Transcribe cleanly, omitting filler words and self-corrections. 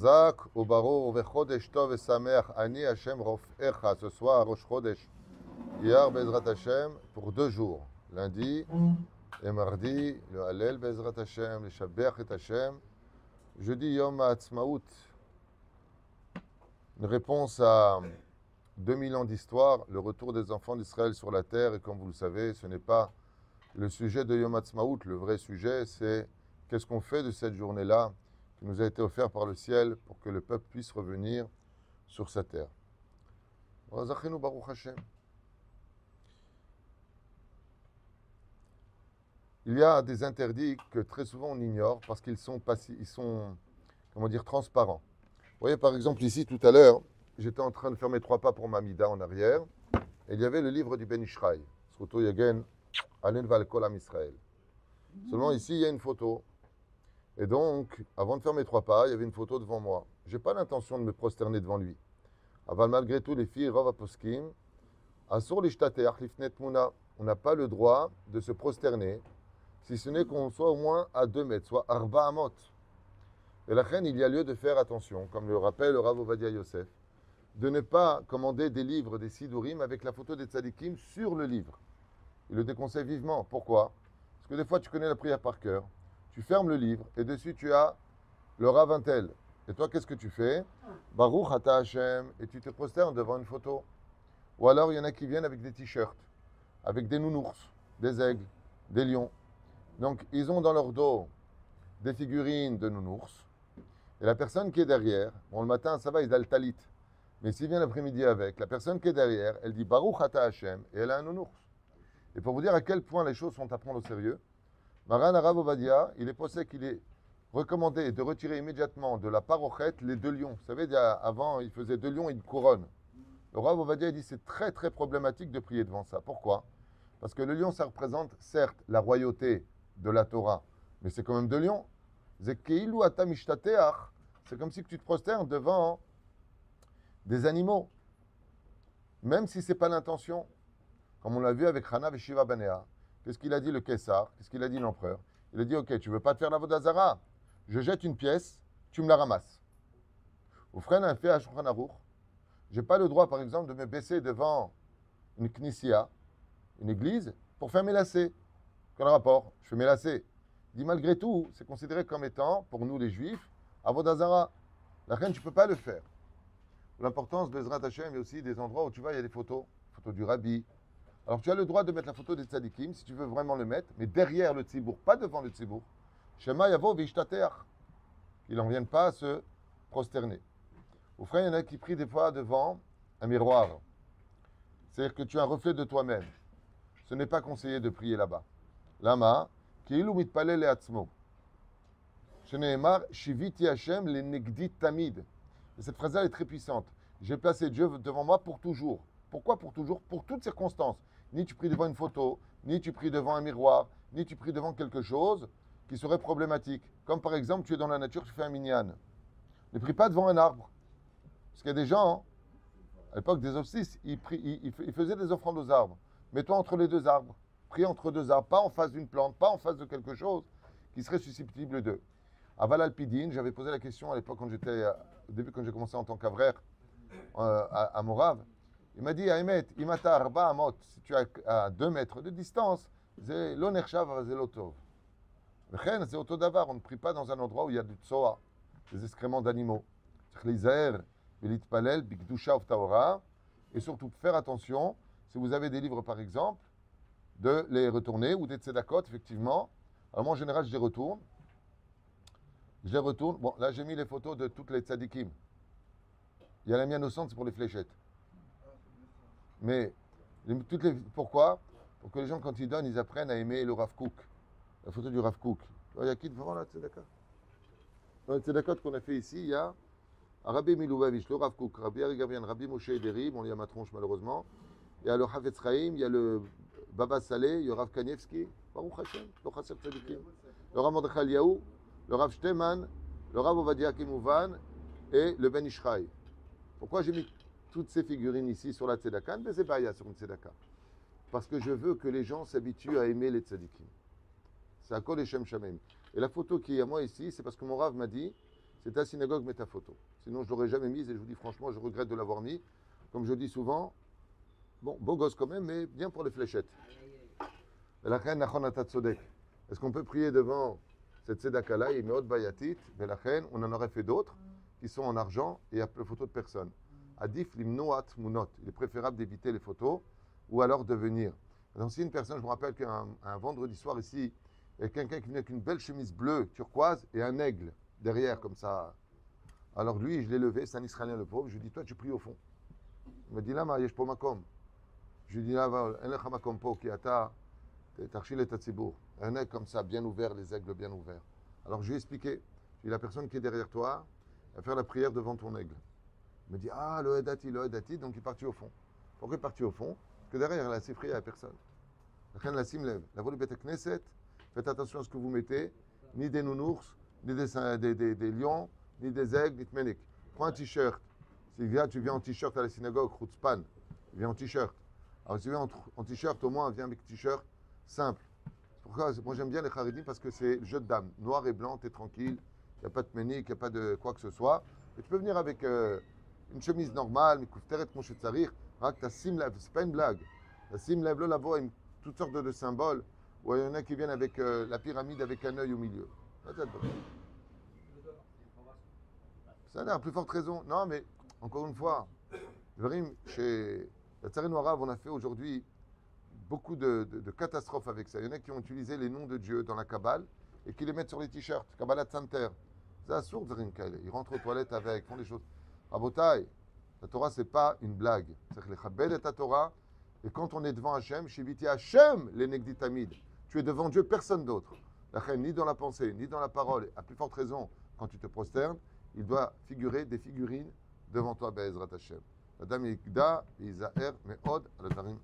Zak, Obaro, Vechodesh Tov et Samer, Ani Hashem Rofecha, ce soir, Rosh Chodesh, hier, Bezrat Hashem, pour 2 jours, lundi et mardi, le Hallel, Bezrat Hashem, le Shabbat et Hashem, jeudi, Yom HaAtzmaut, une réponse à 2000 ans d'histoire, le retour des enfants d'Israël sur la terre, et comme vous le savez, ce n'est pas le sujet de Yom HaAtzmaut, le vrai sujet, c'est qu'est-ce qu'on fait de cette journée-là, qui nous a été offert par le ciel pour que le peuple puisse revenir sur sa terre. Razachenu Baruch Hashem. Il y a des interdits que très souvent on ignore parce qu'ils sont, comment dire, transparents. Vous voyez par exemple ici tout à l'heure, j'étais en train de faire mes 3 pas pour ma mida en arrière, et il y avait le livre du Ben Ishraï, Zchuto Yagen Alen Val Kol Am Israël. Seulement ici il y a une photo. Et donc, avant de faire mes 3 pas, il y avait une photo devant moi. Je n'ai pas l'intention de me prosterner devant lui. Aval, malgré tout, les filles, Rav Aposkim, Asur l'ishtateach lifnet muna. On n'a pas le droit de se prosterner, si ce n'est qu'on soit au moins à 2 mètres, soit arba amot. Et la reine, il y a lieu de faire attention, comme le rappelle le Rav Ovadia Yosef, de ne pas commander des livres, des sidurim, avec la photo des tzadikim sur le livre. Il le déconseille vivement. Pourquoi? Parce que des fois, tu connais la prière par cœur. Tu fermes le livre et dessus tu as le Rav Intel. Et toi, qu'est-ce que tu fais? Baruch Ata Hashem, et tu te prosternes devant une photo. Ou alors, il y en a qui viennent avec des t-shirts, avec des nounours, des aigles, des lions. Donc, ils ont dans leur dos des figurines de nounours. Et la personne qui est derrière, bon, le matin, ça va, il a le talit. Mais s'il vient l'après-midi avec, la personne qui est derrière, elle dit Baruch Ata Hashem, et elle a un nounours. Et pour vous dire à quel point les choses sont à prendre au sérieux, Maran Arav Ovadia, il est possible qu'il est recommandé de retirer immédiatement de la parochette les 2 lions. Vous savez, avant, il faisait 2 lions et une couronne. Le Rav Ovadia il dit c'est très très problématique de prier devant ça. Pourquoi? Parce que le lion, ça représente certes la royauté de la Torah, mais c'est quand même 2 lions. C'est comme si tu te prosternes devant des animaux, même si ce n'est pas l'intention. Comme on l'a vu avec Hana et Shiva Banea. Qu'est-ce qu'il a dit le Kessar? Qu'est-ce qu'il a dit l'empereur? Il a dit, ok, tu ne veux pas te faire la Vodazara? Je jette une pièce, tu me la ramasses. Ou frère un fait à Shulchan Aruch. Je n'ai pas le droit, par exemple, de me baisser devant une knissia, une église, pour faire mes lacets. Quel rapport? Je fais mes lacets. Il dit, malgré tout, c'est considéré comme étant, pour nous les juifs, Avodazara. La reine, tu ne peux pas le faire. L'importance, Bezrat Hashem, il y a aussi des endroits où tu vois, il y a des photos du rabbi. Alors tu as le droit de mettre la photo des tzadikim, si tu veux vraiment le mettre, mais derrière le tzibour, pas devant le tzibour. Shema yavo vishtateach. Qu'ils n'en viennent pas à se prosterner. Au frère, il y en a qui prient des fois devant un miroir. C'est-à-dire que tu as un reflet de toi-même. Ce n'est pas conseillé de prier là-bas. Lama, ki'ilu mitpalel le'atzmo. Sheneemar, shiviti Hashem le negdi tamid. Et cette phrase-là est très puissante. J'ai placé Dieu devant moi pour toujours. Pourquoi pour toujours? Pour toutes circonstances. Ni tu pries devant une photo, ni tu pries devant un miroir, ni tu pries devant quelque chose qui serait problématique. Comme par exemple, tu es dans la nature, tu fais un minyan. Ne prie pas devant un arbre. Parce qu'il y a des gens, à l'époque des offices, ils faisaient des offrandes aux arbres. Mets-toi entre les 2 arbres. Prie entre 2 arbres, pas en face d'une plante, pas en face de quelque chose qui serait susceptible d'eux. À Valalpidine, j'avais posé la question à l'époque quand au début quand j'ai commencé en tant qu'avraire à Morav. Il m'a dit, Ahmed, imata arba amot, si tu es à 2 mètres de distance, c'est l'onershav, c'est l'otov. C'est autodavar, on ne prie pas dans un endroit où il y a du tsoa, des excréments d'animaux. Et surtout, faire attention, si vous avez des livres par exemple, de les retourner, ou des tzedakot, effectivement. Alors moi, en général, je les retourne. Bon, là, j'ai mis les photos de toutes les tzadikim. Il y a la mienne au centre, c'est pour les fléchettes. Mais pourquoi? Pour que les gens, quand ils donnent, ils apprennent à aimer le Rav Kook. La photo du Rav Kook. Il y a qui devant là, tzedakot? Dans les tzedakot qu'on a fait ici, il y a Rabbi Milouvavitch, le Rav Kook, Rabbi Arigavian, Rabbi Moshe Ederi, bon, il y a ma tronche malheureusement. Il y a le Havetz Chaim, il y a le Baba Saleh, il y a le Rav Kanievski, Baruch Hashem, le Chasser Tzadikim, le Rav Mordechai Eliyahu, le Rav Shteman, le Rav Ovadia Kimouvan et le Ben Ishraï. Pourquoi j'ai mis toutes ces figurines ici sur la tzedaka? Mais c'est pas sur une tzedaka. Parce que je veux que les gens s'habituent à aimer les tzadikim. C'est à Kol Shem Shamim. Et la photo qui est à moi ici, c'est parce que mon Rav m'a dit, c'est ta synagogue, mets ta photo. Sinon, je ne l'aurais jamais mise et je vous dis franchement, je regrette de l'avoir mis. Comme je dis souvent, bon, beau gosse quand même, mais bien pour les fléchettes. Est-ce qu'on peut prier devant cette tzedaka-là, et meot bayatit, on en aurait fait d'autres qui sont en argent et à photo de personne. Adif limnoat munot. Il est préférable d'éviter les photos ou alors de venir. Donc, si une personne, je me rappelle qu'un vendredi soir ici, il y a quelqu'un qui venait avec une belle chemise bleue, turquoise, et un aigle derrière, comme ça. Alors lui, je l'ai levé, c'est un Israélien le pauvre, je lui ai dit, toi, tu pries au fond. Il m'a dit, là, yesh po makom. Je lui ai dit, là, en lecha makom po, ki ata, tarchil et tatzibour. Un aigle comme ça, bien ouvert, les aigles bien ouverts. Alors je lui ai expliqué, j'ai dit, la personne qui est derrière toi, va faire la prière devant ton aigle. Il me dit, ah, le edati, donc il est parti au fond. Pourquoi il est parti au fond? Parce que derrière, il a assez prié à personne. La sim lève. La volée bête knesset, faites attention à ce que vous mettez, ni des nounours, ni des lions, ni des aigles, ni de ménic. Prends un t-shirt. Si tu viens en t-shirt à la synagogue, chutzpan, viens en t-shirt. Alors si tu viens en t-shirt, au moins, viens avec t-shirt simple. C'est pourquoi moi j'aime bien les charidim parce que c'est le jeu de dames. Noir et blanc, tu es tranquille, il n'y a pas de ménic, il n'y a pas de quoi que ce soit. Et tu peux venir avec une chemise normale, mais koufteret mon chetzarir, ta sim lève, c'est pas une blague. La sim lève, le labo, toutes sortes de symboles. Ou il y en a qui viennent avec la pyramide avec un œil au milieu. Ça a l'air, plus forte raison. Non, mais encore une fois, chez la Tsarine Arabe, on a fait aujourd'hui beaucoup de catastrophes avec ça. Il y en a qui ont utilisé les noms de Dieu dans la Kabbale et qui les mettent sur les t-shirts. Kabbalah Tsanter. C'est absurde, Tsarine Kaile. Ils rentrent aux toilettes avec, font des choses. Rabotai, la Torah, c'est pas une blague. C'est que les Chabed et ta Torah. Et quand on est devant Hachem, Shiviti Hachem, les Negditamid. Tu es devant Dieu, personne d'autre. Ni dans la pensée, ni dans la parole. À plus forte raison, quand tu te prosternes, il doit figurer des figurines devant toi, Be'ezrat Hachem. Adam Yikda, Isaher, Me'od, Al-Tarim,